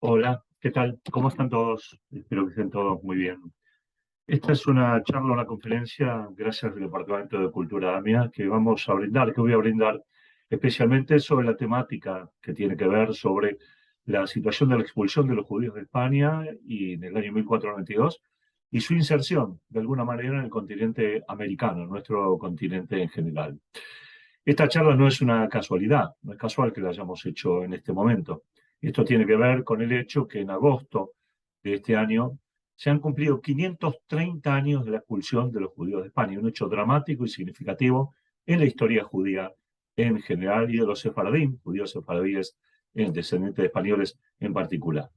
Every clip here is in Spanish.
Hola, ¿qué tal? ¿Cómo están todos? Espero que estén todos muy bien. Esta es una charla, una conferencia, gracias al Departamento de Cultura AMIA, que voy a brindar especialmente sobre la temática que tiene que ver sobre la situación de la expulsión de los judíos de España y en el año 1492 y su inserción, de alguna manera, en el continente americano, en nuestro continente en general. Esta charla no es una casualidad, no es casual que la hayamos hecho en este momento. Esto tiene que ver con el hecho que en agosto de este año se han cumplido 530 años de la expulsión de los judíos de España, un hecho dramático y significativo en la historia judía en general y de los sefaradín, judíos sefaradíes, descendientes de españoles en particular.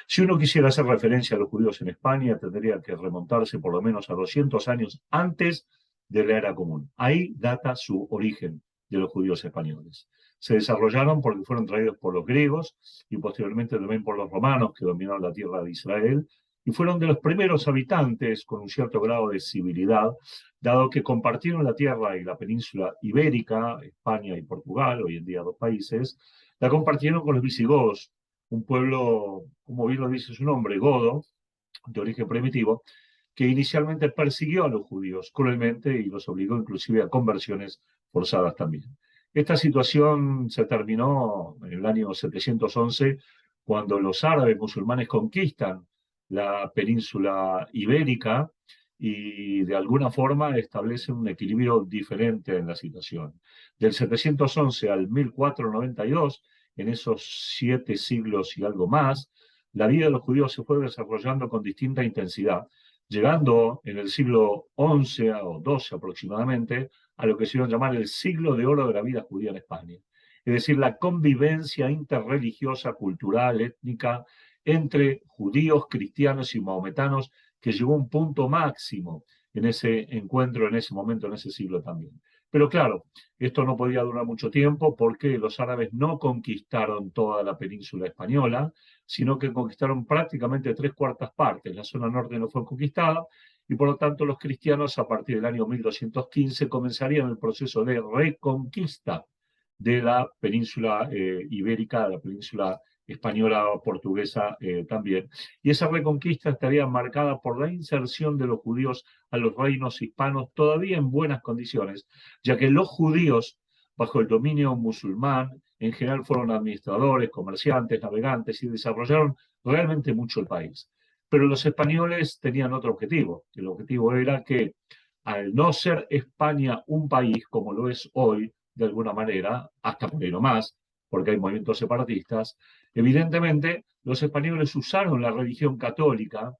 Si uno quisiera hacer referencia a los judíos en España, tendría que remontarse por lo menos a 200 años antes de la era común. Ahí data su origen de los judíos españoles. Se desarrollaron porque fueron traídos por los griegos y posteriormente también por los romanos que dominaron la tierra de Israel y fueron de los primeros habitantes con un cierto grado de civilidad, dado que compartieron la tierra y la península ibérica, España y Portugal, hoy en día dos países, la compartieron con los visigodos, un pueblo, como bien lo dice su nombre, godo, de origen primitivo, que inicialmente persiguió a los judíos cruelmente y los obligó inclusive a conversiones forzadas también. Esta situación se terminó en el año 711, cuando los árabes musulmanes conquistan la península ibérica y de alguna forma establecen un equilibrio diferente en la situación. Del 711 al 1492, en esos 7 siglos y algo más, la vida de los judíos se fue desarrollando con distinta intensidad, llegando en el siglo XI o XII aproximadamente a lo que se iba a llamar el siglo de oro de la vida judía en España. Es decir, la convivencia interreligiosa, cultural, étnica entre judíos, cristianos y mahometanos que llegó a un punto máximo en ese encuentro, en ese momento, en ese siglo también. Pero claro, esto no podía durar mucho tiempo porque los árabes no conquistaron toda la península española, sino que conquistaron prácticamente 3/4 partes. La zona norte no fue conquistada y por lo tanto los cristianos a partir del año 1215 comenzarían el proceso de reconquista de la península ibérica, de la península española o portuguesa también. Y esa reconquista estaría marcada por la inserción de los judíos a los reinos hispanos todavía en buenas condiciones, ya que los judíos, bajo el dominio musulmán, en general fueron administradores, comerciantes, navegantes y desarrollaron realmente mucho el país. Pero los españoles tenían otro objetivo. El objetivo era que, al no ser España un país como lo es hoy, de alguna manera, hasta por ahí no más, porque hay movimientos separatistas, evidentemente los españoles usaron la religión católica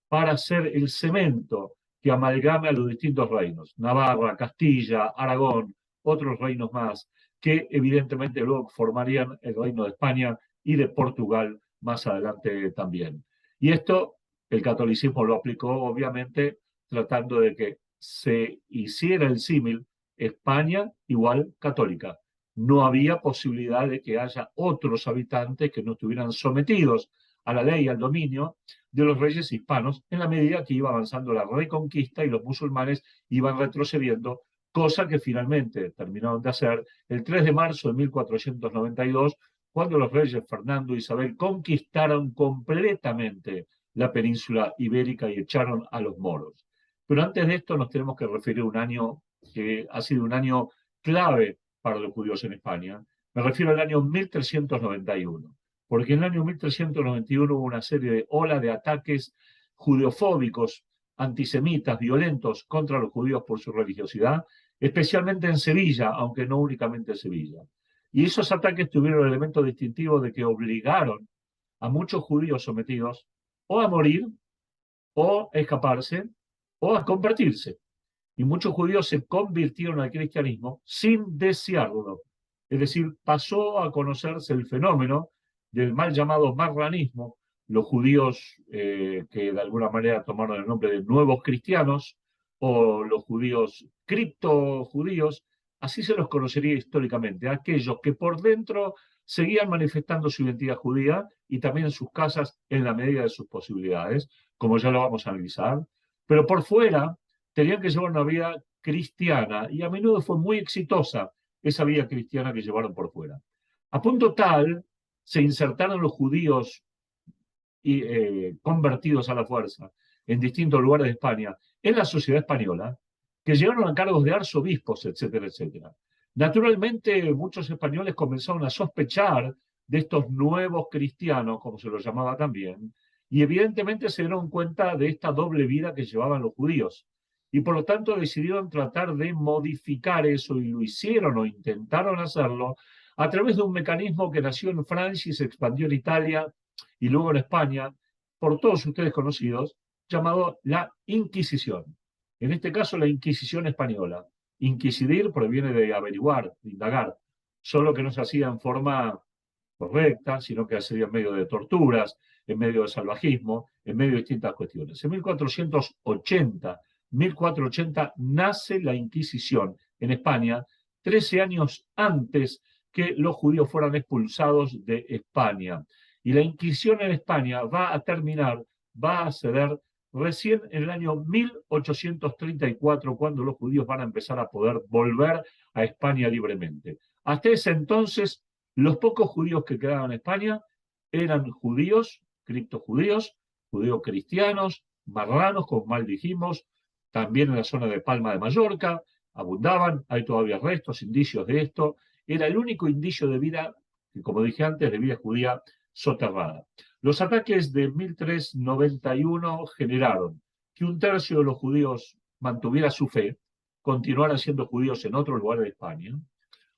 para ser el cemento que amalgame a los distintos reinos, Navarra, Castilla, Aragón, otros reinos más, que evidentemente luego formarían el reino de España y de Portugal más adelante también. Y esto el catolicismo lo aplicó obviamente tratando de que se hiciera el símil España igual católica. No había posibilidad de que haya otros habitantes que no estuvieran sometidos a la ley y al dominio de los reyes hispanos en la medida que iba avanzando la reconquista y los musulmanes iban retrocediendo, cosa que finalmente terminaron de hacer el 3 de marzo de 1492, cuando los reyes Fernando e Isabel conquistaron completamente la península ibérica y echaron a los moros. Pero antes de esto nos tenemos que referir a un año que ha sido un año clave para los judíos en España. Me refiero al año 1391, porque en el año 1391 hubo una serie de olas de ataques judeofóbicos, antisemitas, violentos contra los judíos por su religiosidad, especialmente en Sevilla, aunque no únicamente en Sevilla. Y esos ataques tuvieron el elemento distintivo de que obligaron a muchos judíos sometidos o a morir, o a escaparse, o a convertirse. Y muchos judíos se convirtieron al cristianismo sin desearlo. Es decir, pasó a conocerse el fenómeno del mal llamado marranismo, los judíos que de alguna manera tomaron el nombre de nuevos cristianos, o los judíos criptojudíos, así se los conocería históricamente, aquellos que por dentro seguían manifestando su identidad judía y también en sus casas en la medida de sus posibilidades, como ya lo vamos a analizar, pero por fuera tenían que llevar una vida cristiana y a menudo fue muy exitosa esa vida cristiana que llevaron por fuera. A punto tal se insertaron los judíos convertidos a la fuerza en distintos lugares de España, en la sociedad española, que llegaron a cargos de arzobispos, etcétera, etcétera. Naturalmente, muchos españoles comenzaron a sospechar de estos nuevos cristianos, como se los llamaba también, y evidentemente se dieron cuenta de esta doble vida que llevaban los judíos. Y por lo tanto decidieron tratar de modificar eso, y lo hicieron o intentaron hacerlo a través de un mecanismo que nació en Francia y se expandió en Italia y luego en España, por todos ustedes conocidos, llamado la Inquisición. En este caso, la Inquisición española. Inquisidir proviene de averiguar, de indagar, solo que no se hacía en forma correcta, sino que se hacía en medio de torturas, en medio de salvajismo, en medio de distintas cuestiones. En 1480 nace la Inquisición en España, 13 años antes que los judíos fueran expulsados de España. Y la Inquisición en España va a terminar, va a ceder recién en el año 1834, cuando los judíos van a empezar a poder volver a España libremente. Hasta ese entonces, los pocos judíos que quedaban en España eran judíos, criptojudíos, judíos cristianos, marranos, como mal dijimos, también en la zona de Palma de Mallorca, abundaban, hay todavía restos, indicios de esto. Era el único indicio de vida, que como dije antes, de vida judía soterrada. Los ataques de 1391 generaron que un tercio de los judíos mantuviera su fe, continuaran siendo judíos en otros lugares de España.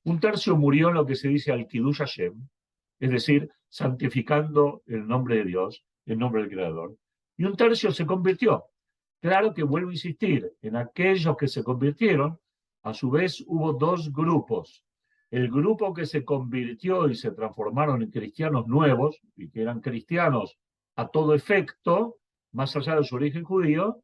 Un tercio murió en lo que se dice al-Kiddush Hashem, es decir, santificando el nombre de Dios, el nombre del Creador. Y un tercio se convirtió. Claro que vuelvo a insistir, en aquellos que se convirtieron, a su vez hubo dos grupos. El grupo que se convirtió y se transformaron en cristianos nuevos, y que eran cristianos a todo efecto, más allá de su origen judío,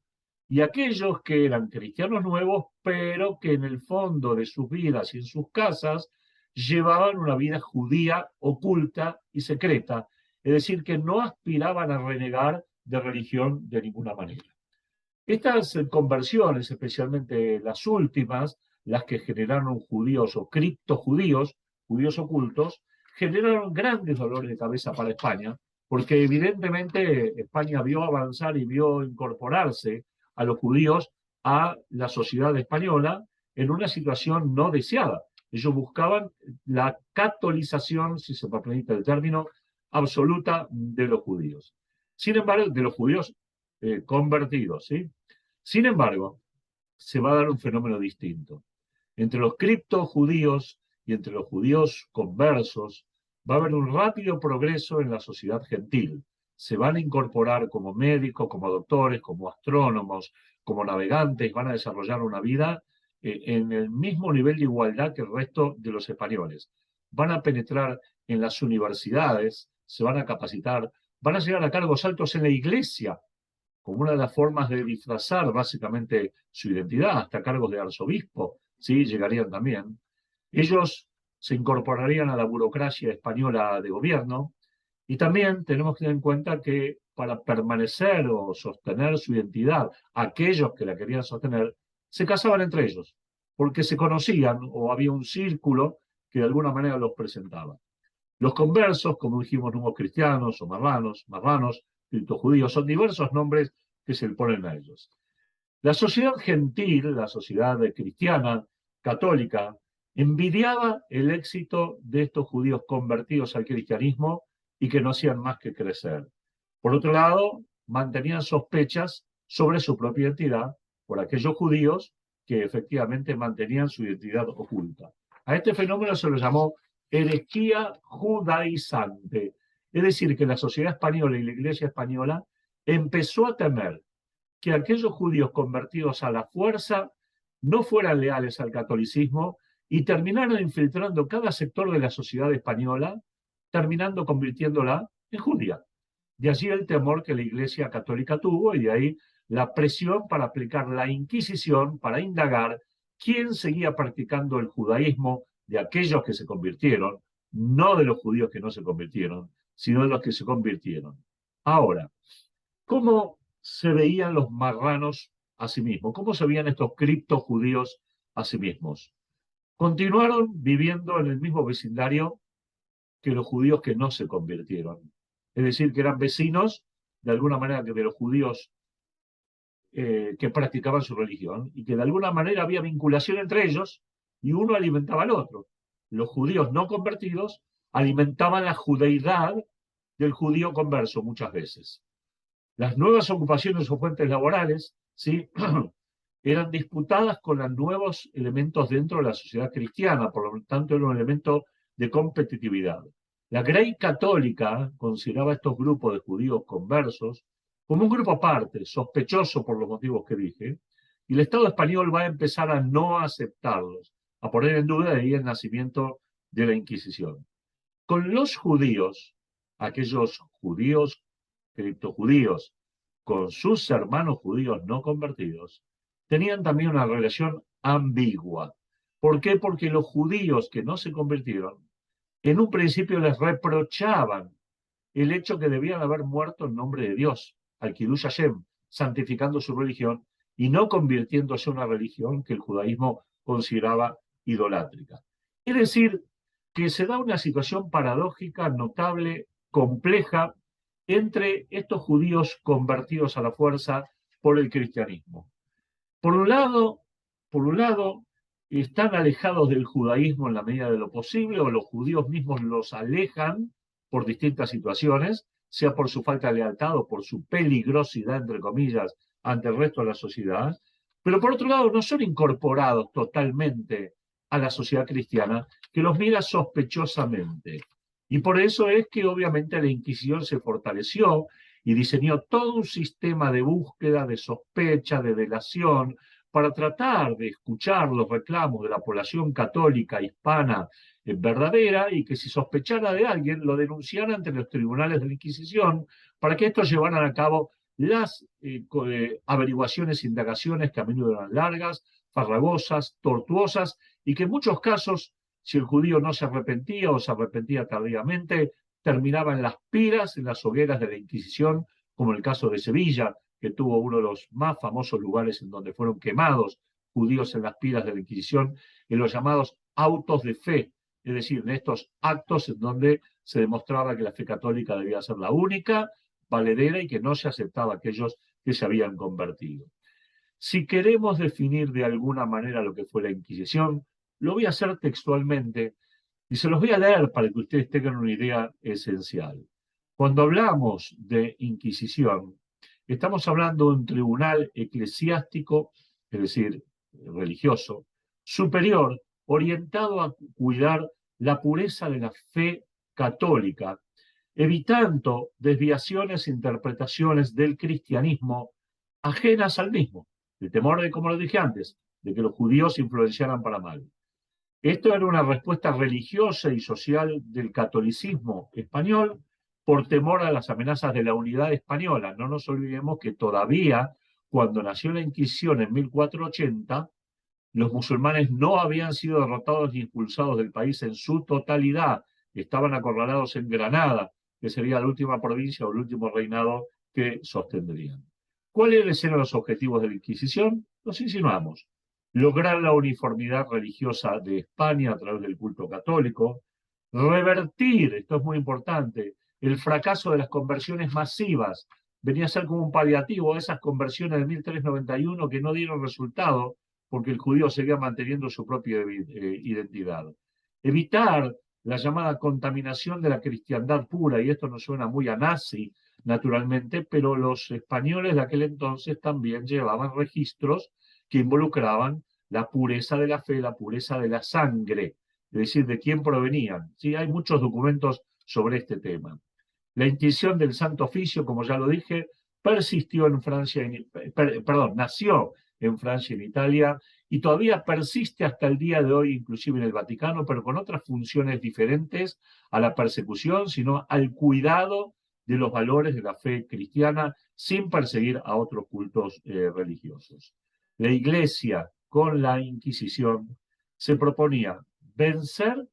y aquellos que eran cristianos nuevos, pero que en el fondo de sus vidas y en sus casas llevaban una vida judía oculta y secreta, es decir, que no aspiraban a renegar de religión de ninguna manera. Estas conversiones, especialmente las últimas, las que generaron judíos o criptojudíos, judíos ocultos, generaron grandes dolores de cabeza para España, porque evidentemente España vio avanzar y vio incorporarse a los judíos a la sociedad española en una situación no deseada. Ellos buscaban la catolización, si se me permite el término, absoluta de los judíos. Sin embargo, de los judíos convertidos, ¿sí? Sin embargo, se va a dar un fenómeno distinto. Entre los criptojudíos y entre los judíos conversos va a haber un rápido progreso en la sociedad gentil. Se van a incorporar como médicos, como doctores, como astrónomos, como navegantes, van a desarrollar una vida en el mismo nivel de igualdad que el resto de los españoles. Van a penetrar en las universidades, se van a capacitar, van a llegar a cargos altos en la iglesia, como una de las formas de disfrazar básicamente su identidad, hasta cargos de arzobispo, ¿sí? Llegarían también. Ellos se incorporarían a la burocracia española de gobierno, y también tenemos que tener en cuenta que para permanecer o sostener su identidad, aquellos que la querían sostener, se casaban entre ellos, porque se conocían o había un círculo que de alguna manera los presentaba. Los conversos, como dijimos, nuevos cristianos o marranos, criptojudíos, son diversos nombres que se le ponen a ellos. La sociedad gentil, la sociedad cristiana, católica, envidiaba el éxito de estos judíos convertidos al cristianismo y que no hacían más que crecer. Por otro lado, mantenían sospechas sobre su propia identidad por aquellos judíos que efectivamente mantenían su identidad oculta. A este fenómeno se lo llamó herejía judaizante. Es decir, que la sociedad española y la iglesia española empezó a temer que aquellos judíos convertidos a la fuerza no fueran leales al catolicismo y terminaron infiltrando cada sector de la sociedad española, terminando convirtiéndola en judía. De allí el temor que la Iglesia Católica tuvo y de ahí la presión para aplicar la Inquisición, para indagar quién seguía practicando el judaísmo de aquellos que se convirtieron, no de los judíos que no se convirtieron, sino de los que se convirtieron. Ahora, ¿cómo se veían los marranos a sí mismos? ¿Cómo se veían estos criptojudíos a sí mismos? Continuaron viviendo en el mismo vecindario que los judíos que no se convirtieron. Es decir, que eran vecinos de alguna manera, que de los judíos que practicaban su religión, y que de alguna manera había vinculación entre ellos, y uno alimentaba al otro. Los judíos no convertidos alimentaban la judeidad del judío converso muchas veces. Las nuevas ocupaciones o fuentes laborales, ¿sí? eran disputadas con los nuevos elementos dentro de la sociedad cristiana, por lo tanto era un elemento de competitividad. La Grey Católica consideraba estos grupos de judíos conversos como un grupo aparte, sospechoso por los motivos que dije, y el Estado español va a empezar a no aceptarlos, a poner en duda de ahí el nacimiento de la Inquisición. Con los judíos, aquellos judíos, criptojudíos, con sus hermanos judíos no convertidos, tenían también una relación ambigua. ¿Por qué? Porque los judíos que no se convirtieron, en un principio les reprochaban el hecho que debían haber muerto en nombre de Dios, al Kiddush Hashem, santificando su religión y no convirtiéndose en una religión que el judaísmo consideraba idolátrica. Es decir, que se da una situación paradójica, notable, compleja, entre estos judíos convertidos a la fuerza por el cristianismo. Por un lado, por un lado, están alejados del judaísmo en la medida de lo posible, o los judíos mismos los alejan por distintas situaciones, sea por su falta de lealtad o por su peligrosidad, entre comillas, ante el resto de la sociedad. Pero por otro lado, no son incorporados totalmente a la sociedad cristiana, que los mira sospechosamente. Y por eso es que obviamente la Inquisición se fortaleció y diseñó todo un sistema de búsqueda, de sospecha, de delación, para tratar de escuchar los reclamos de la población católica hispana verdadera, y que si sospechara de alguien lo denunciara ante los tribunales de la Inquisición, para que estos llevaran a cabo las averiguaciones e indagaciones, que a menudo eran largas, farragosas, tortuosas, y que en muchos casos, si el judío no se arrepentía o se arrepentía tardíamente, terminaba en las piras, en las hogueras de la Inquisición, como el caso de Sevilla, que tuvo uno de los más famosos lugares en donde fueron quemados judíos en las piras de la Inquisición, en los llamados autos de fe, es decir, en estos actos en donde se demostraba que la fe católica debía ser la única, valedera, y que no se aceptaba a aquellos que se habían convertido. Si queremos definir de alguna manera lo que fue la Inquisición, lo voy a hacer textualmente y se los voy a leer para que ustedes tengan una idea esencial. Cuando hablamos de Inquisición, estamos hablando de un tribunal eclesiástico, es decir, religioso, superior, orientado a cuidar la pureza de la fe católica, evitando desviaciones e interpretaciones del cristianismo ajenas al mismo, el temor de, como lo dije antes, de que los judíos influenciaran para mal. Esto era una respuesta religiosa y social del catolicismo español por temor a las amenazas de la unidad española. No nos olvidemos que todavía, cuando nació la Inquisición en 1480, los musulmanes no habían sido derrotados ni expulsados del país en su totalidad. Estaban acorralados en Granada, que sería la última provincia o el último reinado que sostendrían. ¿Cuáles eran los objetivos de la Inquisición? Los insinuamos. Lograr la uniformidad religiosa de España a través del culto católico, revertir, esto es muy importante, el fracaso de las conversiones masivas, venía a ser como un paliativo a esas conversiones de 1391 que no dieron resultado porque el judío seguía manteniendo su propia identidad. Evitar la llamada contaminación de la cristiandad pura, y esto nos suena muy a nazi, naturalmente, pero los españoles de aquel entonces también llevaban registros que involucraban la pureza de la fe, la pureza de la sangre, es decir, de quién provenían. Sí, hay muchos documentos sobre este tema. La Inquisición del Santo Oficio, como ya lo dije, persistió en Francia, nació en Francia y en Italia, y todavía persiste hasta el día de hoy, inclusive en el Vaticano, pero con otras funciones diferentes a la persecución, sino al cuidado de los valores de la fe cristiana, sin perseguir a otros cultos religiosos. La Iglesia, con la Inquisición, se proponía vencer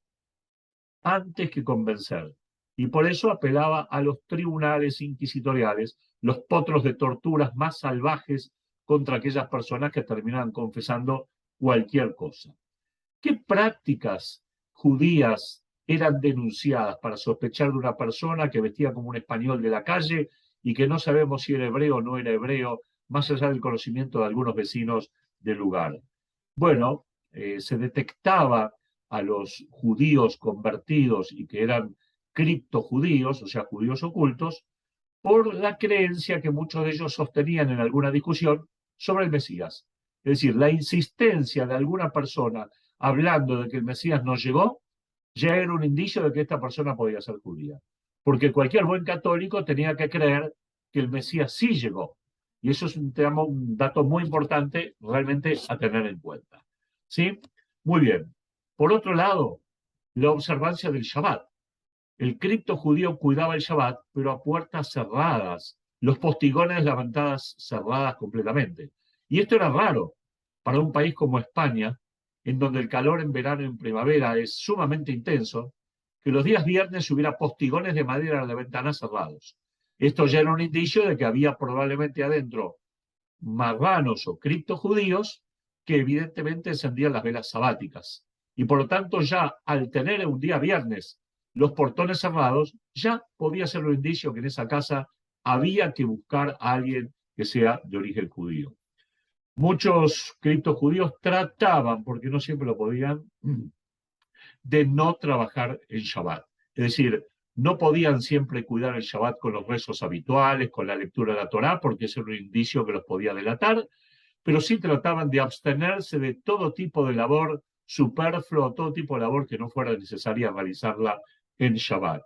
antes que convencer, y por eso apelaba a los tribunales inquisitoriales, los potros de torturas más salvajes contra aquellas personas que terminaban confesando cualquier cosa. ¿Qué prácticas judías eran denunciadas para sospechar de una persona que vestía como un español de la calle y que no sabemos si era hebreo o no era hebreo, más allá del conocimiento de algunos vecinos del lugar. Bueno, se detectaba a los judíos convertidos y que eran criptojudíos, o sea, judíos ocultos, por la creencia que muchos de ellos sostenían en alguna discusión sobre el Mesías. Es decir, la insistencia de alguna persona hablando de que el Mesías no llegó, ya era un indicio de que esta persona podía ser judía. Porque cualquier buen católico tenía que creer que el Mesías sí llegó. Y eso es un dato muy importante realmente a tener en cuenta. ¿Sí? Muy bien. Por otro lado, la observancia del Shabbat. El cripto judío cuidaba el Shabbat, pero a puertas cerradas, los postigones, las ventanas cerradas completamente. Y esto era raro para un país como España, en donde el calor en verano y en primavera es sumamente intenso, que los días viernes hubiera postigones de madera a las ventanas cerrados. Esto ya era un indicio de que había probablemente adentro marranos o criptojudíos que evidentemente encendían las velas sabáticas. Y por lo tanto ya al tener un día viernes los portones cerrados, ya podía ser un indicio que en esa casa había que buscar a alguien que sea de origen judío. Muchos criptojudíos trataban, porque no siempre lo podían, de no trabajar en Shabbat. Es decir, no podían siempre cuidar el Shabbat con los rezos habituales, con la lectura de la Torá, porque ese era un indicio que los podía delatar, pero sí trataban de abstenerse de todo tipo de labor superfluo, todo tipo de labor que no fuera necesaria realizarla en Shabbat.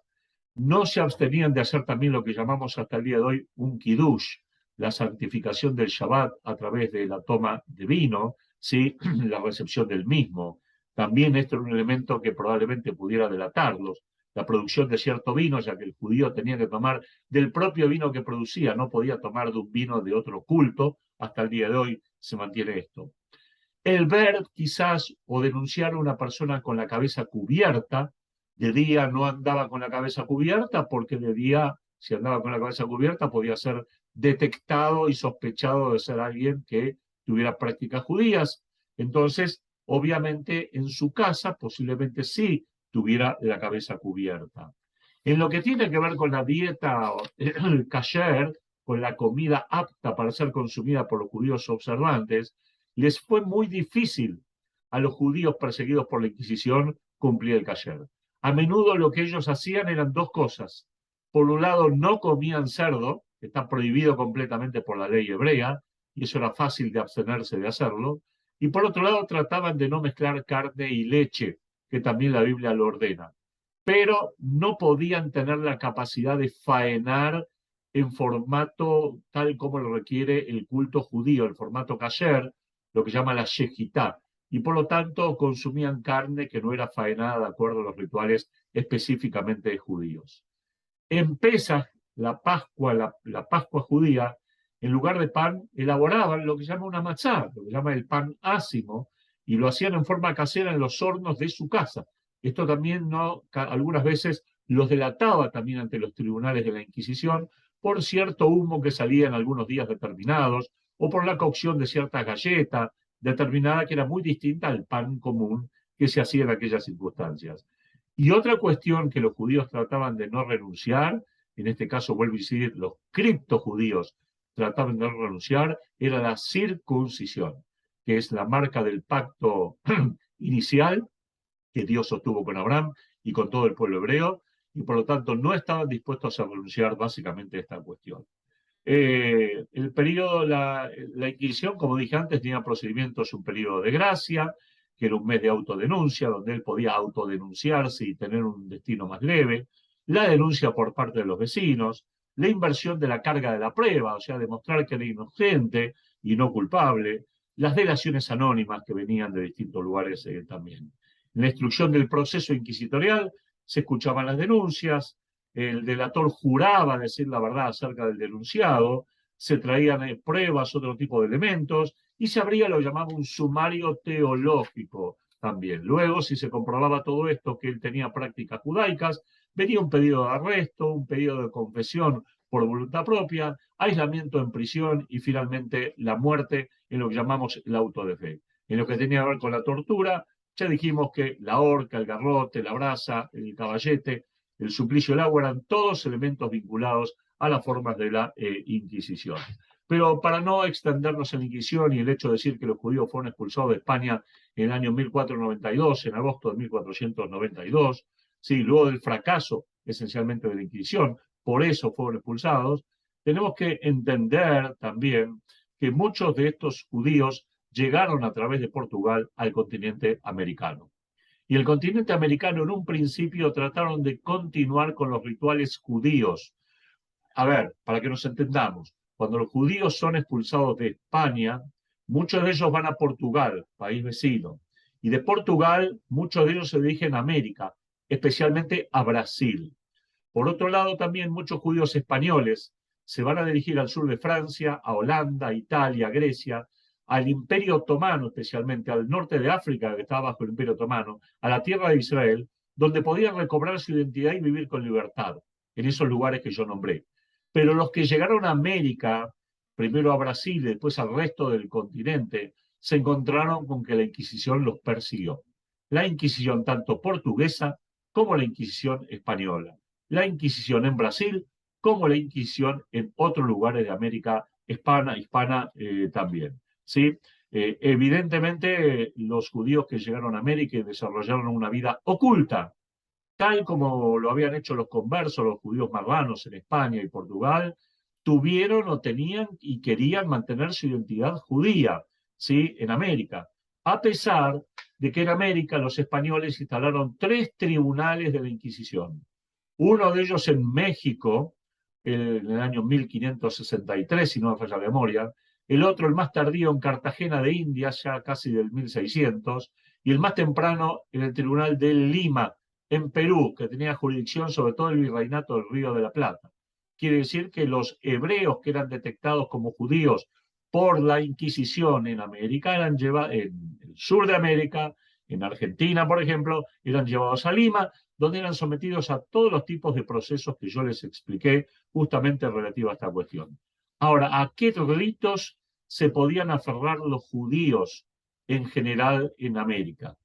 No se abstenían de hacer también lo que llamamos hasta el día de hoy un kiddush, la santificación del Shabbat a través de la toma de vino, ¿sí? La recepción del mismo. También esto era un elemento que probablemente pudiera delatarlos. La producción de cierto vino, ya que el judío tenía que tomar del propio vino que producía, no podía tomar de un vino de otro culto. Hasta el día de hoy se mantiene esto. El ver quizás o denunciar a una persona con la cabeza cubierta, de día no andaba con la cabeza cubierta porque de día, si andaba con la cabeza cubierta, podía ser detectado y sospechado de ser alguien que tuviera prácticas judías. Entonces, obviamente, en su casa posiblemente sí tuviera la cabeza cubierta. En lo que tiene que ver con la dieta kasher, con la comida apta para ser consumida por los judíos observantes, les fue muy difícil a los judíos perseguidos por la Inquisición cumplir el kasher. A menudo lo que ellos hacían eran dos cosas. Por un lado, no comían cerdo, que está prohibido completamente por la ley hebrea, y eso era fácil de abstenerse de hacerlo. Y por otro lado, trataban de no mezclar carne y leche, que también la Biblia lo ordena. Pero no podían tener la capacidad de faenar en formato tal como lo requiere el culto judío, el formato kasher, lo que llama la shejitá, y por lo tanto consumían carne que no era faenada de acuerdo a los rituales específicamente de judíos. En Pesaj, la Pascua judía, en lugar de pan, elaboraban lo que se llama una matzá, lo que se llama el pan ácimo, y lo hacían en forma casera en los hornos de su casa. Esto también algunas veces los delataba también ante los tribunales de la Inquisición por cierto humo que salía en algunos días determinados, o por la cocción de cierta galleta determinada que era muy distinta al pan común que se hacía en aquellas circunstancias. Y otra cuestión que los judíos trataban de no renunciar, en este caso vuelvo a decir, los criptojudíos trataban de no renunciar, era la circuncisión, que es la marca del pacto inicial que Dios sostuvo con Abraham y con todo el pueblo hebreo, y por lo tanto no estaban dispuestos a renunciar básicamente a esta cuestión. El periodo, la Inquisición, como dije antes, tenía procedimientos, un periodo de gracia, que era un mes de autodenuncia, donde él podía autodenunciarse y tener un destino más leve, la denuncia por parte de los vecinos, la inversión de la carga de la prueba, o sea, demostrar que era inocente y no culpable, las delaciones anónimas que venían de distintos lugares también. En la instrucción del proceso inquisitorial se escuchaban las denuncias, el delator juraba decir la verdad acerca del denunciado, se traían pruebas, otro tipo de elementos, y se abría lo llamaba un sumario teológico también. Luego, si se comprobaba todo esto, que él tenía prácticas judaicas, venía un pedido de arresto, un pedido de confesión por voluntad propia, aislamiento en prisión y finalmente la muerte en lo que llamamos el auto de fe. En lo que tenía que ver con la tortura, ya dijimos que la horca, el garrote, la brasa, el caballete, el suplicio, el agua eran todos elementos vinculados a las formas de la Inquisición. Pero para no extendernos en la Inquisición y el hecho de decir que los judíos fueron expulsados de España en el año 1492, en agosto de 1492, sí, luego del fracaso esencialmente de la Inquisición, por eso fueron expulsados, tenemos que entender también que muchos de estos judíos llegaron a través de Portugal al continente americano. Y el continente americano en un principio trataron de continuar con los rituales judíos. A ver, para que nos entendamos, cuando los judíos son expulsados de España, muchos de ellos van a Portugal, país vecino. Y de Portugal, muchos de ellos se dirigen a América, especialmente a Brasil. Por otro lado, también muchos judíos españoles se van a dirigir al sur de Francia, a Holanda, Italia, Grecia, al Imperio Otomano, especialmente al norte de África, que estaba bajo el Imperio Otomano, a la tierra de Israel, donde podían recobrar su identidad y vivir con libertad, en esos lugares que yo nombré. Pero los que llegaron a América, primero a Brasil y después al resto del continente, se encontraron con que la Inquisición los persiguió. La Inquisición tanto portuguesa como la Inquisición española. La Inquisición en Brasil como la Inquisición en otros lugares de América hispana también. ¿Sí? Evidentemente, los judíos que llegaron a América y desarrollaron una vida oculta, tal como lo habían hecho los conversos, los judíos marranos en España y Portugal, tuvieron o tenían y querían mantener su identidad judía, ¿sí? En América. A pesar de que en América los españoles instalaron 3 tribunales de la Inquisición. Uno de ellos en México, en el año 1563, si no me falla la memoria. El otro, el más tardío, en Cartagena de Indias, ya casi del 1600. Y el más temprano, en el Tribunal de Lima, en Perú, que tenía jurisdicción sobre todo el virreinato del Río de la Plata. Quiere decir que los hebreos que eran detectados como judíos por la Inquisición en América, eran llevados en el sur de América, en Argentina, por ejemplo, eran llevados a Lima, donde eran sometidos a todos los tipos de procesos que yo les expliqué justamente relativo a esta cuestión. Ahora, ¿a qué ritos se podían aferrar los judíos en general en América?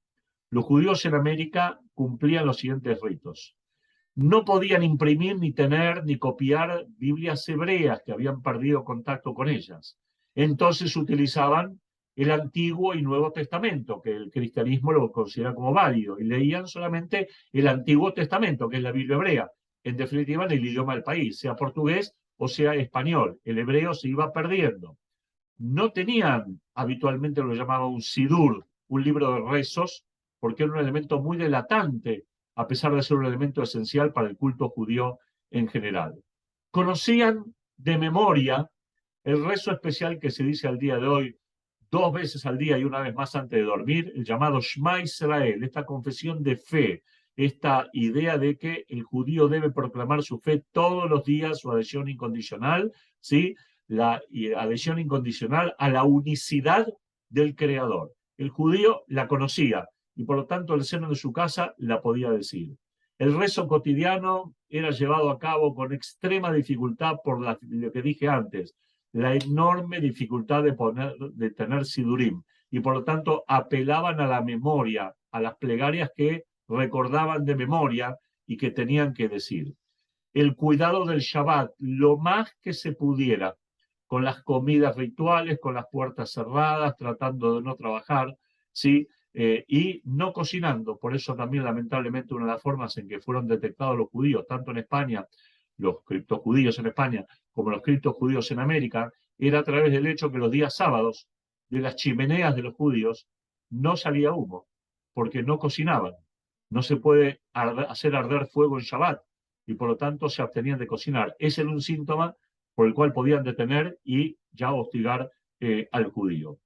Los judíos en América cumplían los siguientes ritos. No podían imprimir, ni tener, ni copiar Biblias hebreas, que habían perdido contacto con ellas. Entonces utilizaban el Antiguo y Nuevo Testamento, que el cristianismo lo considera como válido, y leían solamente el Antiguo Testamento, que es la Biblia hebrea, en definitiva en el idioma del país, sea portugués o sea español. El hebreo se iba perdiendo. No tenían habitualmente lo que llamaban un sidur, un libro de rezos, porque era un elemento muy delatante, a pesar de ser un elemento esencial para el culto judío en general. Conocían de memoria el rezo especial que se dice al día de hoy 2 veces al día y una vez más antes de dormir, el llamado Shema Israel, esta confesión de fe, esta idea de que el judío debe proclamar su fe todos los días, su adhesión incondicional, ¿sí? La adhesión incondicional a la unicidad del Creador. El judío la conocía y por lo tanto el seno de su casa la podía decir. El rezo cotidiano era llevado a cabo con extrema dificultad por lo que dije antes, la enorme dificultad de tener sidurim, y por lo tanto apelaban a la memoria, a las plegarias que recordaban de memoria y que tenían que decir. El cuidado del Shabbat, lo más que se pudiera, con las comidas rituales, con las puertas cerradas, tratando de no trabajar, ¿sí? Y no cocinando. Por eso también, lamentablemente, una de las formas en que fueron detectados los judíos, tanto en España, los criptojudíos en España, como los criptojudíos en América, era a través del hecho que los días sábados, de las chimeneas de los judíos, no salía humo, porque no cocinaban. No se puede hacer arder fuego en Shabbat, y por lo tanto se abstenían de cocinar. Ese era un síntoma por el cual podían detener y ya hostigar al judío.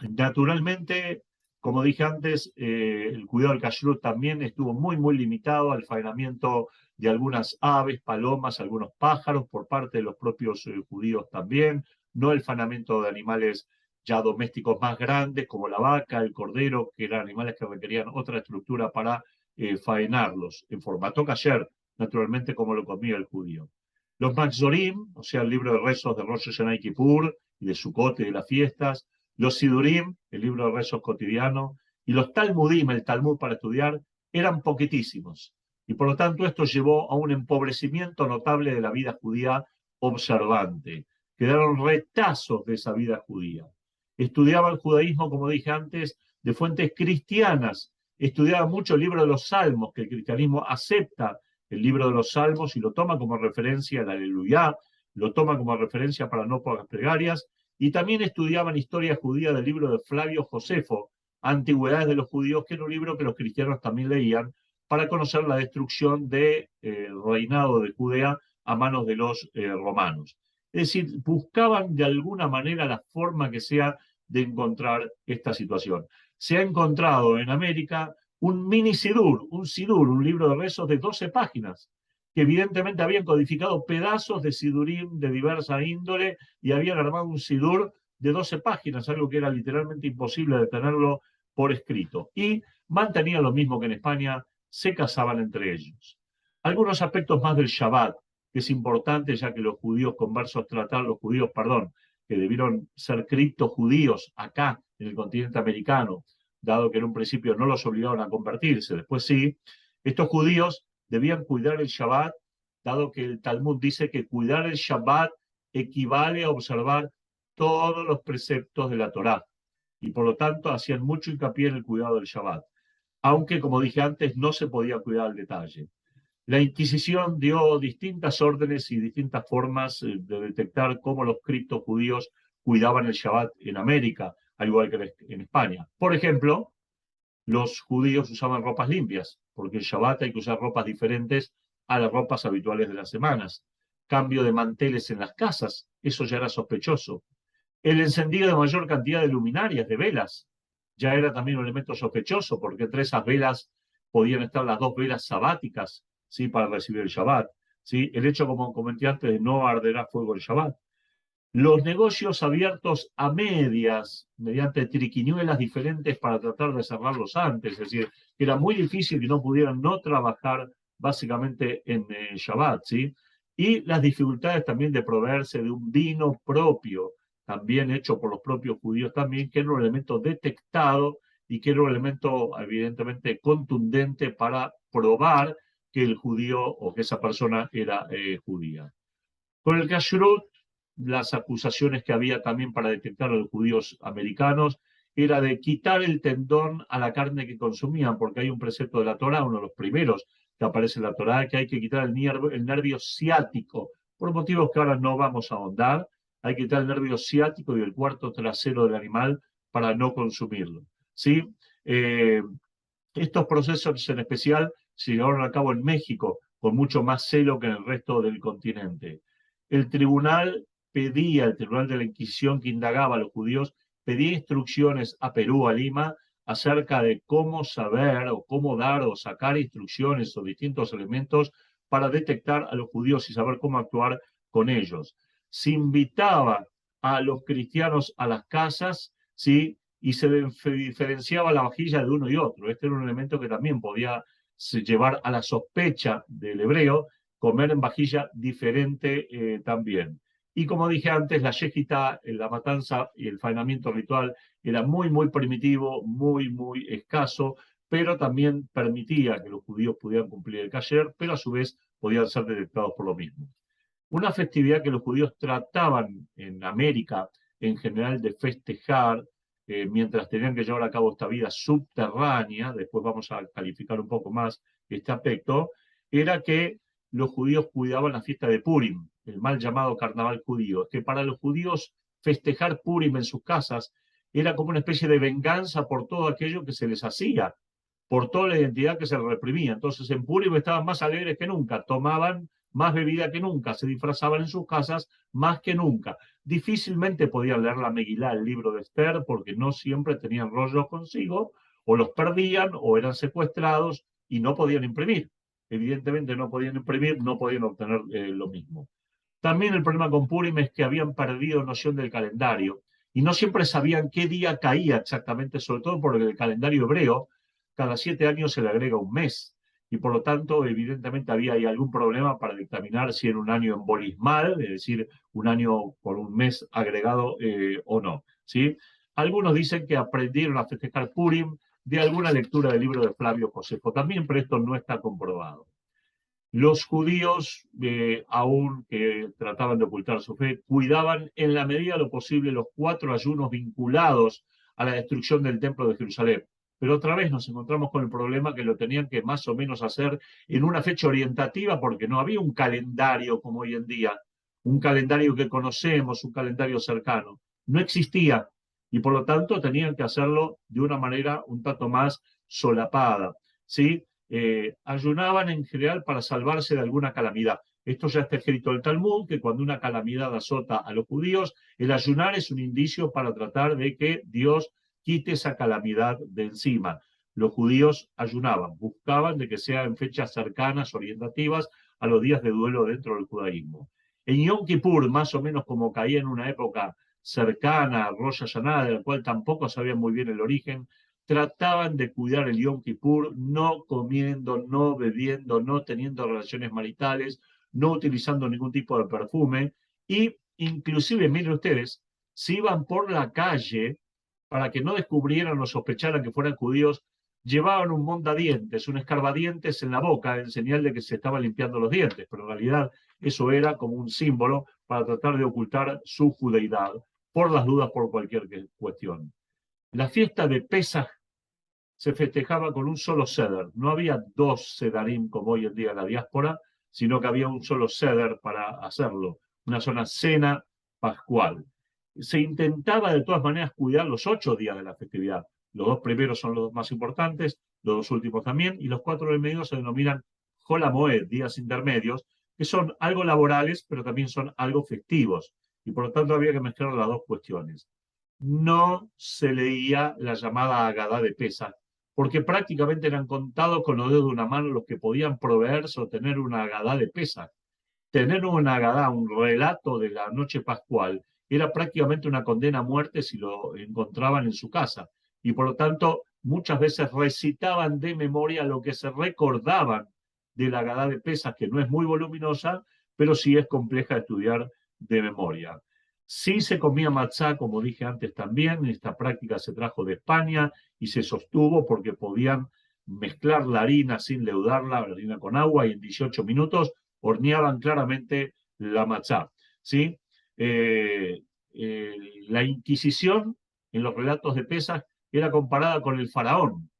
Naturalmente, como dije antes, el cuidado del kashrut también estuvo muy, muy limitado al faenamiento de algunas aves, palomas, algunos pájaros por parte de los propios judíos también, no el faenamiento de animales ya domésticos más grandes como la vaca, el cordero, que eran animales que requerían otra estructura para faenarlos, en formato kasher, naturalmente como lo comía el judío. Los Maxorim, o sea, el libro de rezos de Rosh Hashanah y Kippur, y de Sukkot y de las fiestas, los Sidurim, el libro de rezos cotidiano, y los Talmudim, el Talmud para estudiar, eran poquitísimos. Y por lo tanto esto llevó a un empobrecimiento notable de la vida judía observante. Quedaron retazos de esa vida judía. Estudiaba el judaísmo, como dije antes, de fuentes cristianas. Estudiaba mucho el libro de los Salmos, que el cristianismo acepta el libro de los Salmos y lo toma como referencia al Aleluya, lo toma como referencia para no pocas plegarias, y también estudiaban historia judía del libro de Flavio Josefo, Antigüedades de los Judíos, que era un libro que los cristianos también leían para conocer la destrucción del reinado de Judea a manos de los romanos. Es decir, buscaban de alguna manera la forma que sea de encontrar esta situación. Se ha encontrado en América un mini sidur, un libro de rezos de 12 páginas, que evidentemente habían codificado pedazos de sidurim de diversa índole y habían armado un sidur de 12 páginas, algo que era literalmente imposible de tenerlo por escrito. Y mantenían lo mismo que en España, se casaban entre ellos. Algunos aspectos más del Shabbat, que es importante ya que los judíos conversos trataron, los judíos, perdón, que debieron ser criptojudíos acá en el continente americano, dado que en un principio no los obligaron a convertirse, después sí, estos judíos debían cuidar el Shabbat, dado que el Talmud dice que cuidar el Shabbat equivale a observar todos los preceptos de la Torá, y por lo tanto hacían mucho hincapié en el cuidado del Shabbat, aunque, como dije antes, no se podía cuidar al detalle. La Inquisición dio distintas órdenes y distintas formas de detectar cómo los criptojudíos cuidaban el Shabbat en América, al igual que en España. Por ejemplo, los judíos usaban ropas limpias, porque el Shabbat hay que usar ropas diferentes a las ropas habituales de las semanas. Cambio de manteles en las casas, eso ya era sospechoso. El encendido de mayor cantidad de luminarias, de velas, ya era también un elemento sospechoso, porque entre esas velas podían estar las dos velas sabáticas, ¿sí? Para recibir el Shabbat. ¿Sí? El hecho, como comenté antes, de no arderá fuego el Shabbat. Los negocios abiertos a medias, mediante triquiñuelas diferentes para tratar de cerrarlos antes, es decir, que era muy difícil que no pudieran no trabajar básicamente en Shabbat, ¿sí? Y las dificultades también de proveerse de un vino propio, también hecho por los propios judíos también, que era un elemento detectado y que era un elemento evidentemente contundente para probar que el judío o que esa persona era judía. Con el kashrut, las acusaciones que había también para detectar a los judíos americanos era de quitar el tendón a la carne que consumían, porque hay un precepto de la Torá, uno de los primeros que aparece en la Torá, que hay que quitar el nervio ciático, por motivos que ahora no vamos a ahondar. Hay que quitar el nervio ciático y el cuarto trasero del animal para no consumirlo. ¿Sí? Estos procesos en especial se llevaron a cabo en México con mucho más celo que en el resto del continente. El tribunal el tribunal de la Inquisición que indagaba a los judíos, pedía instrucciones a Perú, a Lima, acerca de cómo saber o cómo dar o sacar instrucciones o distintos elementos para detectar a los judíos y saber cómo actuar con ellos. Se invitaba a los cristianos a las casas, ¿sí? Y se diferenciaba la vajilla de uno y otro. Este era un elemento que también podía llevar a la sospecha del hebreo, comer en vajilla diferente también. Y como dije antes, la yejitá, la matanza y el faenamiento ritual era muy primitivo, muy escaso, pero también permitía que los judíos pudieran cumplir el kasher, pero a su vez podían ser detectados por lo mismo. Una festividad que los judíos trataban en América en general de festejar, mientras tenían que llevar a cabo esta vida subterránea, después vamos a calificar un poco más este aspecto, era que los judíos cuidaban la fiesta de Purim, el mal llamado carnaval judío, que para los judíos festejar Purim en sus casas era como una especie de venganza por todo aquello que se les hacía, por toda la identidad que se les reprimía. Entonces en Purim estaban más alegres que nunca, tomaban más bebida que nunca, se disfrazaban en sus casas más que nunca. Difícilmente podían leer la Megilá, el libro de Esther, porque no siempre tenían rollos consigo, o los perdían, o eran secuestrados y no podían imprimir. Evidentemente no podían imprimir, no podían obtener lo mismo. También el problema con Purim es que habían perdido noción del calendario y no siempre sabían qué día caía exactamente, sobre todo porque el calendario hebreo, cada 7 años se le agrega un mes y por lo tanto evidentemente había ahí algún problema para determinar si era un año embolismal, es decir, un año por un mes agregado o no. ¿Sí? Algunos dicen que aprendieron a festejar Purim de alguna lectura del libro de Flavio Josefo también, pero esto no está comprobado. Los judíos, aún que trataban de ocultar su fe, cuidaban en la medida de lo posible los 4 ayunos vinculados a la destrucción del templo de Jerusalén. Pero otra vez nos encontramos con el problema que lo tenían que más o menos hacer en una fecha orientativa porque no había un calendario como hoy en día, un calendario que conocemos, un calendario cercano. No existía y por lo tanto tenían que hacerlo de una manera un tanto más solapada, ¿sí? Ayunaban en general para salvarse de alguna calamidad. Esto ya está escrito en el Talmud, que cuando una calamidad azota a los judíos, el ayunar es un indicio para tratar de que Dios quite esa calamidad de encima. Los judíos ayunaban, buscaban de que sea en fechas cercanas, orientativas, a los días de duelo dentro del judaísmo. En Yom Kippur, más o menos como caía en una época cercana a Rosh Hashanah, de la cual tampoco sabían muy bien el origen, trataban de cuidar el Yom Kippur, no comiendo, no bebiendo, no teniendo relaciones maritales, no utilizando ningún tipo de perfume, y inclusive, miren ustedes, si iban por la calle, para que no descubrieran o sospecharan que fueran judíos, llevaban un mondadientes, un escarbadientes en la boca, en señal de que se estaban limpiando los dientes, pero en realidad eso era como un símbolo para tratar de ocultar su judeidad, por las dudas por cualquier cuestión. La fiesta de Pesaj se festejaba con un solo seder. No había 2 sedarim como hoy en día en la diáspora, sino que había un solo seder para hacerlo, una sola cena pascual. Se intentaba de todas maneras cuidar los 8 días de la festividad. Los 2 primeros son los más importantes, los 2 últimos también, y los 4 del medio se denominan Hol HaMoed, días intermedios, que son algo laborales, pero también son algo festivos. Y por lo tanto había que mezclar las dos cuestiones. No se leía la llamada Agadá de Pesaj, porque prácticamente eran contados con los dedos de una mano los que podían proveerse o tener una Agadá de Pesaj. Tener una Agadá, un relato de la noche pascual, era prácticamente una condena a muerte si lo encontraban en su casa. Y por lo tanto, muchas veces recitaban de memoria lo que se recordaban de la Agadá de Pesaj, que no es muy voluminosa, pero sí es compleja de estudiar de memoria. Sí se comía matzá, como dije antes también, esta práctica se trajo de España y se sostuvo porque podían mezclar la harina sin leudarla, la harina con agua, y en 18 minutos horneaban claramente la matzá, ¿sí? La Inquisición, en los relatos de Pesaj, era comparada con el faraón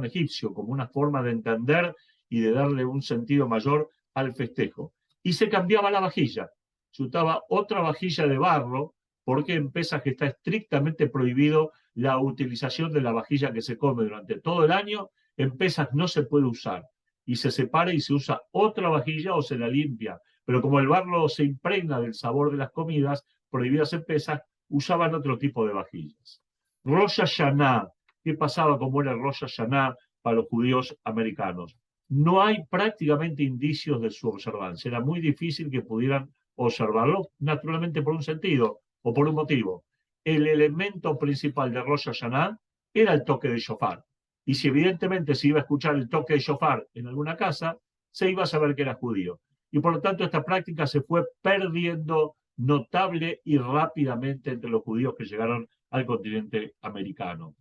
egipcio, como una forma de entender y de darle un sentido mayor al festejo. Y se cambiaba la vajilla, se usaba otra vajilla de barro, porque en Pesaj está estrictamente prohibido la utilización de la vajilla que se come durante todo el año. En Pesaj no se puede usar y se separa y se usa otra vajilla o se la limpia. Pero como el barro se impregna del sabor de las comidas prohibidas en Pesaj, usaban otro tipo de vajillas. Rosh Hashanah, ¿qué pasaba como era Rosh Hashanah para los judíos americanos? No hay prácticamente indicios de su observancia. Era muy difícil que pudieran observarlo, naturalmente por un sentido o por un motivo. El elemento principal de Rosh Hashanah era el toque de shofar. Y si evidentemente se iba a escuchar el toque de shofar en alguna casa, se iba a saber que era judío. Y por lo tanto esta práctica se fue perdiendo notable y rápidamente entre los judíos que llegaron al continente americano.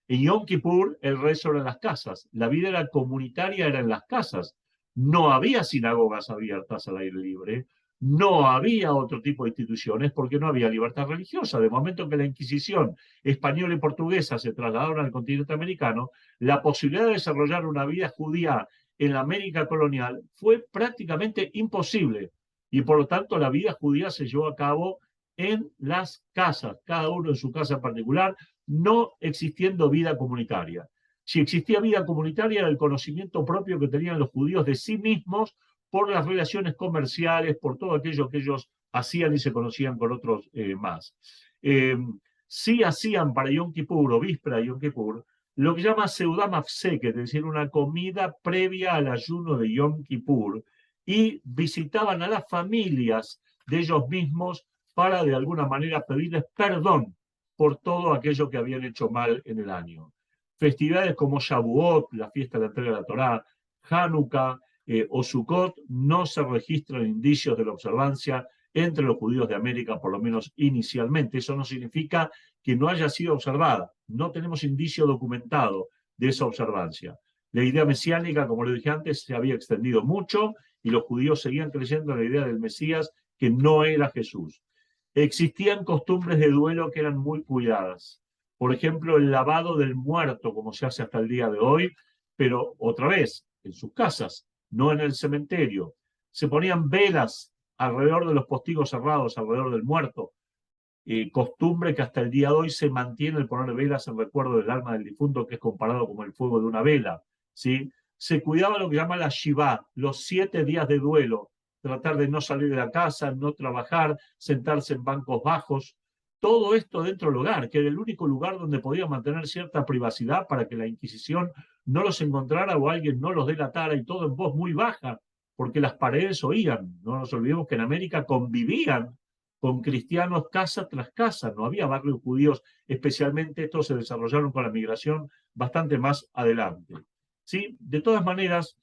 En Yom Kippur el rezo era en las casas, la vida era comunitaria, era en las casas. No había sinagogas abiertas al aire libre, no había otro tipo de instituciones porque no había libertad religiosa. De momento que la Inquisición española y portuguesa se trasladaron al continente americano, la posibilidad de desarrollar una vida judía en la América colonial fue prácticamente imposible. Y por lo tanto la vida judía se llevó a cabo en las casas, cada uno en su casa particular, no existiendo vida comunitaria. Si existía vida comunitaria era el conocimiento propio que tenían los judíos de sí mismos por las relaciones comerciales, por todo aquello que ellos hacían y se conocían con otros más. Sí hacían para Yom Kippur o víspera de Yom Kippur lo que llama Seudá Mafsek, es decir, una comida previa al ayuno de Yom Kippur, y visitaban a las familias de ellos mismos para de alguna manera pedirles perdón por todo aquello que habían hecho mal en el año. Festividades como Shavuot, la fiesta de la entrega de la Torá, Hanukkah o Sukkot, no se registran indicios de la observancia entre los judíos de América, por lo menos inicialmente. Eso no significa que no haya sido observada. No tenemos indicio documentado de esa observancia. La idea mesiánica, como lo dije antes, se había extendido mucho y los judíos seguían creyendo en la idea del Mesías que no era Jesús. Existían costumbres de duelo que eran muy cuidadas. Por ejemplo, el lavado del muerto, como se hace hasta el día de hoy, pero otra vez, en sus casas, no en el cementerio. Se ponían velas alrededor de los postigos cerrados, alrededor del muerto. Costumbre que hasta el día de hoy se mantiene el poner velas en recuerdo del alma del difunto, que es comparado como el fuego de una vela, ¿sí? Se cuidaba lo que llama la Shiva, los 7 días de duelo, tratar de no salir de la casa, no trabajar, sentarse en bancos bajos, todo esto dentro del hogar, que era el único lugar donde podían mantener cierta privacidad para que la Inquisición no los encontrara o alguien no los delatara, y todo en voz muy baja, porque las paredes oían. No nos olvidemos que en América convivían con cristianos casa tras casa, no había barrios judíos, especialmente estos se desarrollaron con la migración bastante más adelante. ¿Sí? De todas maneras,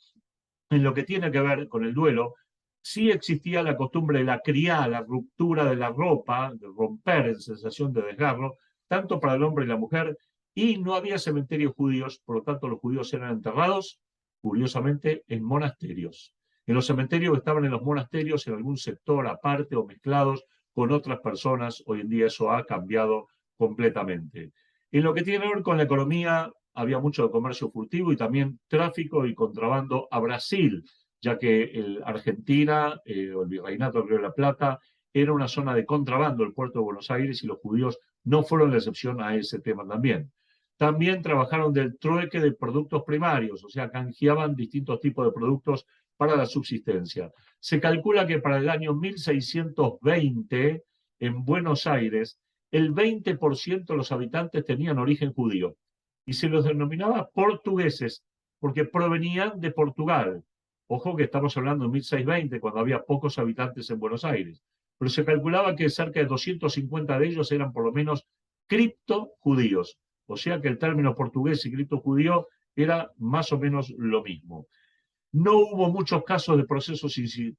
en lo que tiene que ver con el duelo, sí existía la costumbre de la criada, la ruptura de la ropa, de romper en sensación de desgarro, tanto para el hombre y la mujer, y no había cementerios judíos, por lo tanto los judíos eran enterrados, curiosamente, en monasterios. En los cementerios estaban en los monasterios, en algún sector aparte o mezclados con otras personas. Hoy en día eso ha cambiado completamente. En lo que tiene que ver con la economía, había mucho de comercio furtivo y también tráfico y contrabando a Brasil, ya que Argentina o el Virreinato del Río de la Plata era una zona de contrabando, el puerto de Buenos Aires, y los judíos no fueron la excepción a ese tema también. También trabajaron del trueque de productos primarios, o sea, canjeaban distintos tipos de productos para la subsistencia. Se calcula que para el año 1620, en Buenos Aires, el 20% de los habitantes tenían origen judío y se los denominaba portugueses porque provenían de Portugal. Ojo que estamos hablando de 1620, cuando había pocos habitantes en Buenos Aires, pero se calculaba que cerca de 250 de ellos eran por lo menos criptojudíos, o sea que el término portugués y criptojudío era más o menos lo mismo. No hubo muchos casos de procesos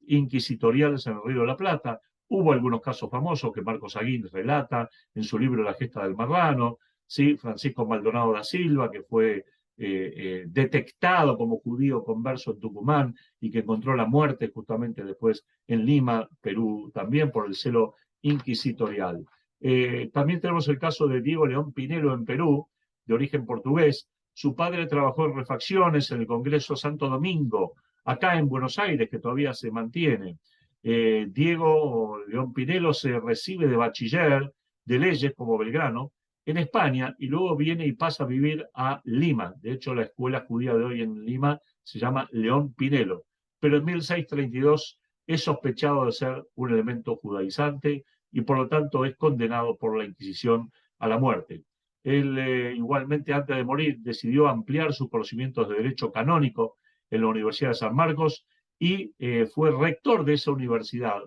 inquisitoriales en el Río de la Plata. Hubo algunos casos famosos que Marcos Aguín relata en su libro La gesta del marrano, ¿sí? Francisco Maldonado da Silva, que fue detectado como judío converso en Tucumán y que encontró la muerte justamente después en Lima, Perú, también por el celo inquisitorial. También tenemos el caso de Diego León Pinelo en Perú, de origen portugués. Su padre trabajó en refacciones en el Congreso Santo Domingo, acá en Buenos Aires, que todavía se mantiene. Diego León Pinelo se recibe de bachiller de leyes como Belgrano en España y luego viene y pasa a vivir a Lima. De hecho, la escuela judía de hoy en Lima se llama León Pinelo. Pero en 1632 es sospechado de ser un elemento judaizante y por lo tanto es condenado por la Inquisición a la muerte. Él igualmente antes de morir decidió ampliar sus conocimientos de derecho canónico en la Universidad de San Marcos y fue rector de esa universidad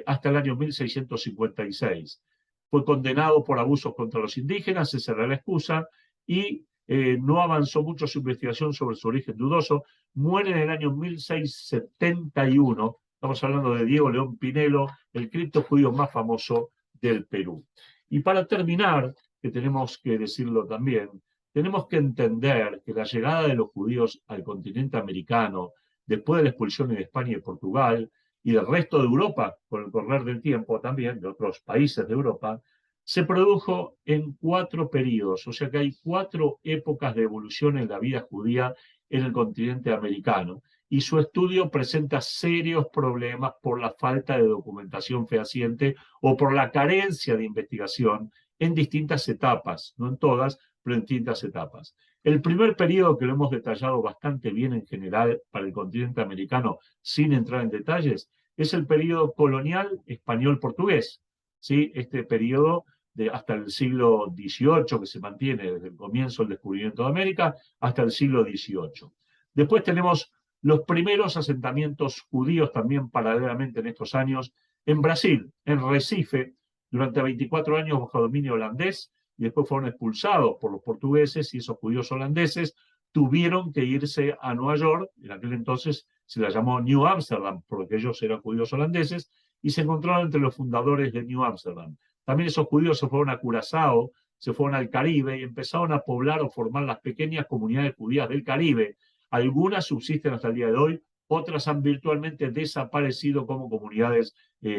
hasta el año 1656. Fue condenado por abusos contra los indígenas, esa era la excusa, y no avanzó mucho su investigación sobre su origen dudoso. Muere en el año 1671. Estamos hablando de Diego León Pinelo, el criptojudío más famoso del Perú. Y para terminar, que tenemos que decirlo también, tenemos que entender que la llegada de los judíos al continente americano, después de la expulsión de España y Portugal, y del resto de Europa, con el correr del tiempo también, de otros países de Europa, se produjo en 4 periodos, o sea que hay 4 épocas de evolución en la vida judía en el continente americano, y su estudio presenta serios problemas por la falta de documentación fehaciente o por la carencia de investigación en distintas etapas, no en todas, pero en distintas etapas. El primer periodo, que lo hemos detallado bastante bien en general para el continente americano, sin entrar en detalles, es el periodo colonial español-portugués, ¿sí? Este periodo de hasta el siglo XVIII, que se mantiene desde el comienzo del descubrimiento de América hasta el siglo XVIII. Después tenemos los primeros asentamientos judíos también paralelamente en estos años en Brasil, en Recife, durante 24 años bajo dominio holandés, y después fueron expulsados por los portugueses, y esos judíos holandeses tuvieron que irse a Nueva York. En aquel entonces se la llamó New Amsterdam, porque ellos eran judíos holandeses, y se encontraron entre los fundadores de New Amsterdam. También esos judíos se fueron a Curazao, se fueron al Caribe y empezaron a poblar o formar las pequeñas comunidades judías del Caribe. Algunas subsisten hasta el día de hoy, otras han virtualmente desaparecido como comunidades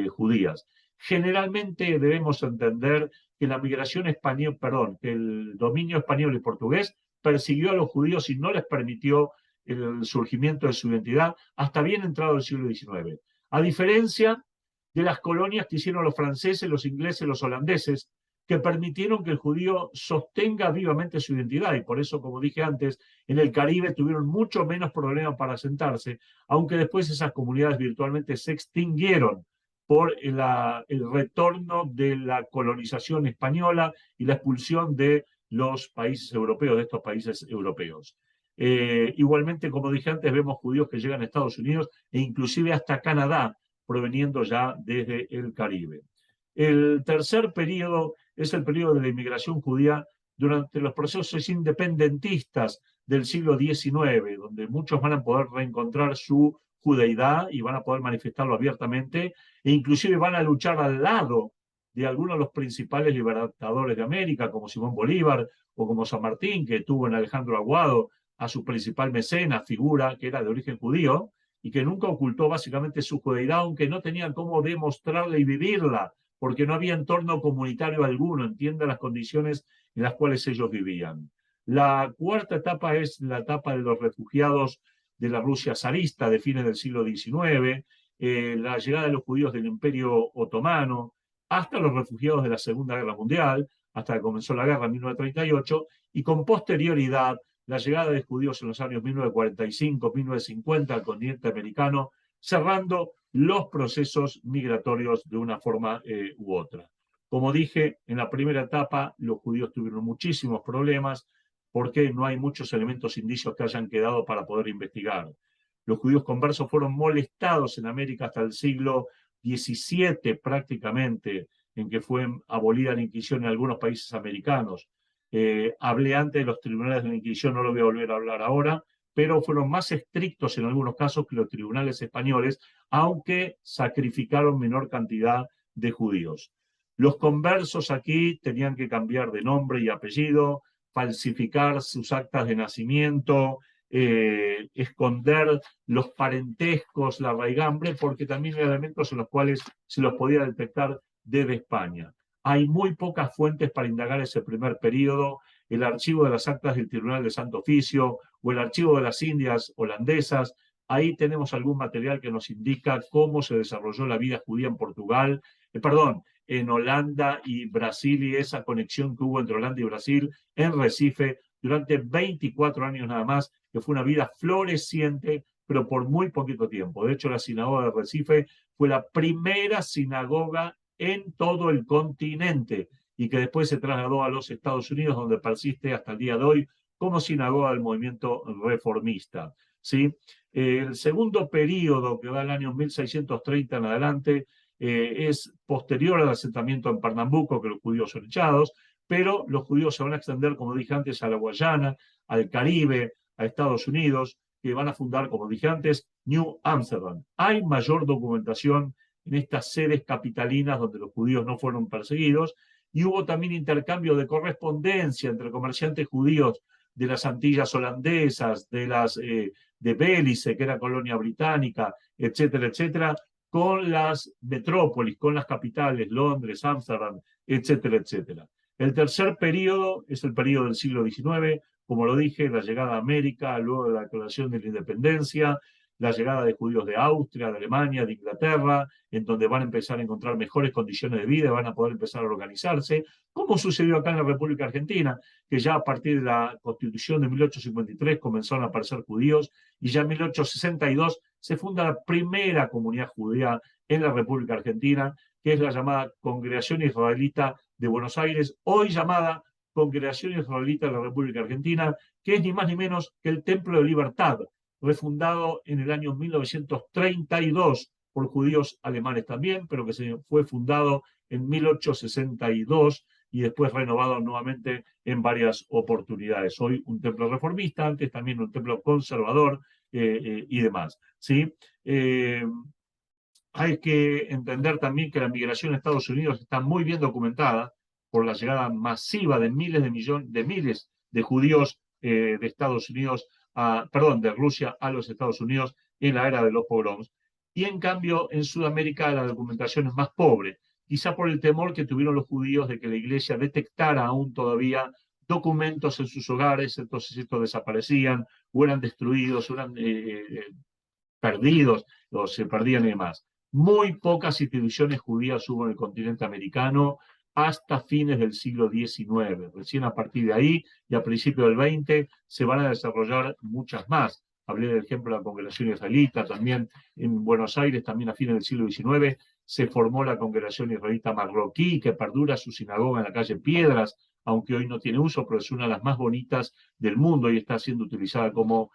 judías. Generalmente debemos entender que la migración española, perdón, que el dominio español y portugués persiguió a los judíos y no les permitió el surgimiento de su identidad hasta bien entrado el siglo XIX. A diferencia de las colonias que hicieron los franceses, los ingleses, los holandeses, que permitieron que el judío sostenga vivamente su identidad. Y por eso, como dije antes, en el Caribe tuvieron mucho menos problemas para asentarse, aunque después esas comunidades virtualmente se extinguieron por el retorno de la colonización española y la expulsión de los países europeos, de estos países europeos. Igualmente, como dije antes, vemos judíos que llegan a Estados Unidos e inclusive hasta Canadá, proveniendo ya desde el Caribe. El tercer periodo es el periodo de la inmigración judía durante los procesos independentistas del siglo XIX, donde muchos van a poder reencontrar su judeidad y van a poder manifestarlo abiertamente, e inclusive van a luchar al lado de algunos de los principales libertadores de América, como Simón Bolívar o como San Martín, que tuvo en Alejandro Aguado a su principal mecenas, figura que era de origen judío, y que nunca ocultó básicamente su judeidad, aunque no tenían cómo demostrarla y vivirla, porque no había entorno comunitario alguno, entienda las condiciones en las cuales ellos vivían. La cuarta etapa es la etapa de los refugiados de la Rusia zarista de fines del siglo XIX, la llegada de los judíos del Imperio Otomano, hasta los refugiados de la Segunda Guerra Mundial, hasta que comenzó la guerra en 1938, y con posterioridad la llegada de judíos en los años 1945, 1950 al continente americano, cerrando los procesos migratorios de una forma u otra. Como dije, en la primera etapa los judíos tuvieron muchísimos problemas porque no hay muchos elementos indicios que hayan quedado para poder investigar. Los judíos conversos fueron molestados en América hasta el siglo XVII prácticamente, en que fue abolida la Inquisición en algunos países americanos. Hablé antes de los tribunales de la Inquisición, no lo voy a volver a hablar ahora, pero fueron más estrictos en algunos casos que los tribunales españoles, aunque sacrificaron menor cantidad de judíos. Los conversos aquí tenían que cambiar de nombre y apellido, falsificar sus actas de nacimiento, esconder los parentescos, la raigambre, porque también hay elementos en los cuales se los podía detectar desde España. Hay muy pocas fuentes para indagar ese primer periodo. El archivo de las actas del Tribunal de Santo Oficio o el archivo de las Indias holandesas. Ahí tenemos algún material que nos indica cómo se desarrolló la vida judía en Portugal, en Holanda y Brasil, y esa conexión que hubo entre Holanda y Brasil en Recife durante 24 años nada más, que fue una vida floreciente, pero por muy poquito tiempo. De hecho, la sinagoga de Recife fue la primera sinagoga en todo el continente y que después se trasladó a los Estados Unidos, donde persiste hasta el día de hoy como sinagoga del movimiento reformista. ¿Sí? El segundo periodo, que va del año 1630 en adelante, es posterior al asentamiento en Pernambuco, que los judíos son echados, pero los judíos se van a extender, como dije antes, a la Guayana, al Caribe, a Estados Unidos, que van a fundar, como dije antes, New Amsterdam. Hay mayor documentación en estas sedes capitalinas donde los judíos no fueron perseguidos, y hubo también intercambio de correspondencia entre comerciantes judíos de las Antillas holandesas, de Bélice, que era colonia británica, etcétera, etcétera, con las metrópolis, con las capitales, Londres, Ámsterdam, etcétera, etcétera. El tercer periodo es el periodo del siglo XIX, como lo dije, la llegada a América, luego de la declaración de la independencia, la llegada de judíos de Austria, de Alemania, de Inglaterra, en donde van a empezar a encontrar mejores condiciones de vida, van a poder empezar a organizarse, como sucedió acá en la República Argentina, que ya a partir de la Constitución de 1853 comenzaron a aparecer judíos, y ya en 1862 se funda la primera comunidad judía en la República Argentina, que es la llamada Congregación Israelita de Buenos Aires, hoy llamada Congregación Israelita de la República Argentina, que es ni más ni menos que el Templo de Libertad, refundado en el año 1932 por judíos alemanes también, pero que se fue fundado en 1862 y después renovado nuevamente en varias oportunidades. Hoy un templo reformista, antes también un templo conservador y demás. ¿Sí? Hay que entender también que la migración a Estados Unidos está muy bien documentada por la llegada masiva de miles de judíos de Estados Unidos, de Rusia a los Estados Unidos en la era de los pogroms. Y en cambio, en Sudamérica la documentación es más pobre, quizá por el temor que tuvieron los judíos de que la iglesia detectara aún todavía documentos en sus hogares, entonces estos desaparecían o eran destruidos, o eran perdidos o se perdían y demás. Muy pocas instituciones judías hubo en el continente americano hasta fines del siglo XIX. Recién a partir de ahí y a principios del XX se van a desarrollar muchas más. Hablé del ejemplo de la Congregación Israelita, también en Buenos Aires, también a fines del siglo XIX, se formó la Congregación Israelita Marroquí, que perdura su sinagoga en la calle Piedras, aunque hoy no tiene uso, pero es una de las más bonitas del mundo y está siendo utilizada como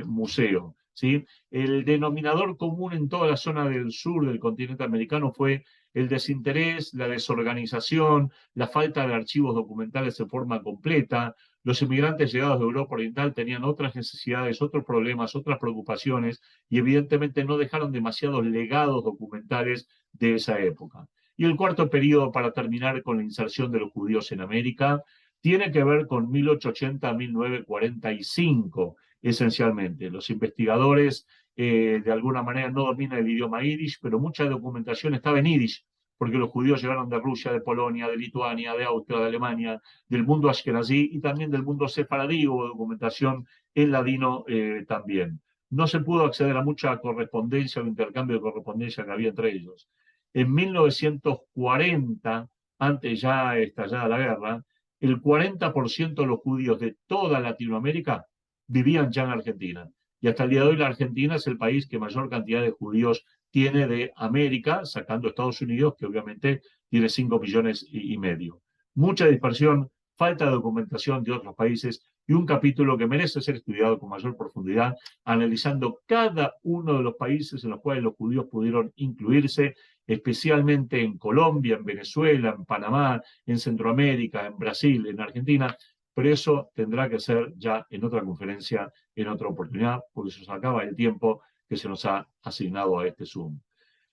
museo. ¿Sí? El denominador común en toda la zona del sur del continente americano fue el desinterés, la desorganización, la falta de archivos documentales de forma completa. Los inmigrantes llegados de Europa Oriental tenían otras necesidades, otros problemas, otras preocupaciones y evidentemente no dejaron demasiados legados documentales de esa época. Y el cuarto periodo, para terminar con la inserción de los judíos en América, tiene que ver con 1880 a 1945 esencialmente. Los investigadores de alguna manera no dominan el idioma yiddish, pero mucha documentación estaba en yiddish, porque los judíos llegaron de Rusia, de Polonia, de Lituania, de Austria, de Alemania, del mundo ashkenazí y también del mundo sefaradí, o documentación en ladino también. No se pudo acceder a mucha correspondencia o intercambio de correspondencia que había entre ellos. En 1940, antes ya estallada la guerra, el 40% de los judíos de toda Latinoamérica vivían ya en Argentina. Y hasta el día de hoy la Argentina es el país que mayor cantidad de judíos tiene de América, sacando Estados Unidos, que obviamente tiene 5 millones y medio. Mucha dispersión, falta de documentación de otros países y un capítulo que merece ser estudiado con mayor profundidad, analizando cada uno de los países en los cuales los judíos pudieron incluirse, especialmente en Colombia, en Venezuela, en Panamá, en Centroamérica, en Brasil, en Argentina, pero eso tendrá que ser ya en otra conferencia, en otra oportunidad, porque se nos acaba el tiempo que se nos ha asignado a este Zoom.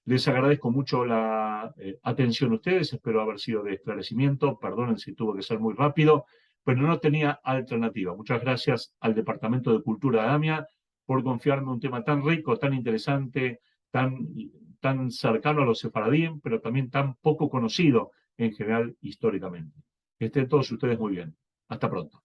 Les agradezco mucho la atención a ustedes, espero haber sido de esclarecimiento, perdonen si tuvo que ser muy rápido, pero no tenía alternativa. Muchas gracias al Departamento de Cultura de AMIA por confiarme un tema tan rico, tan interesante, tan cercano a los sefaradíes, pero también tan poco conocido en general históricamente. Que estén todos ustedes muy bien. Hasta pronto.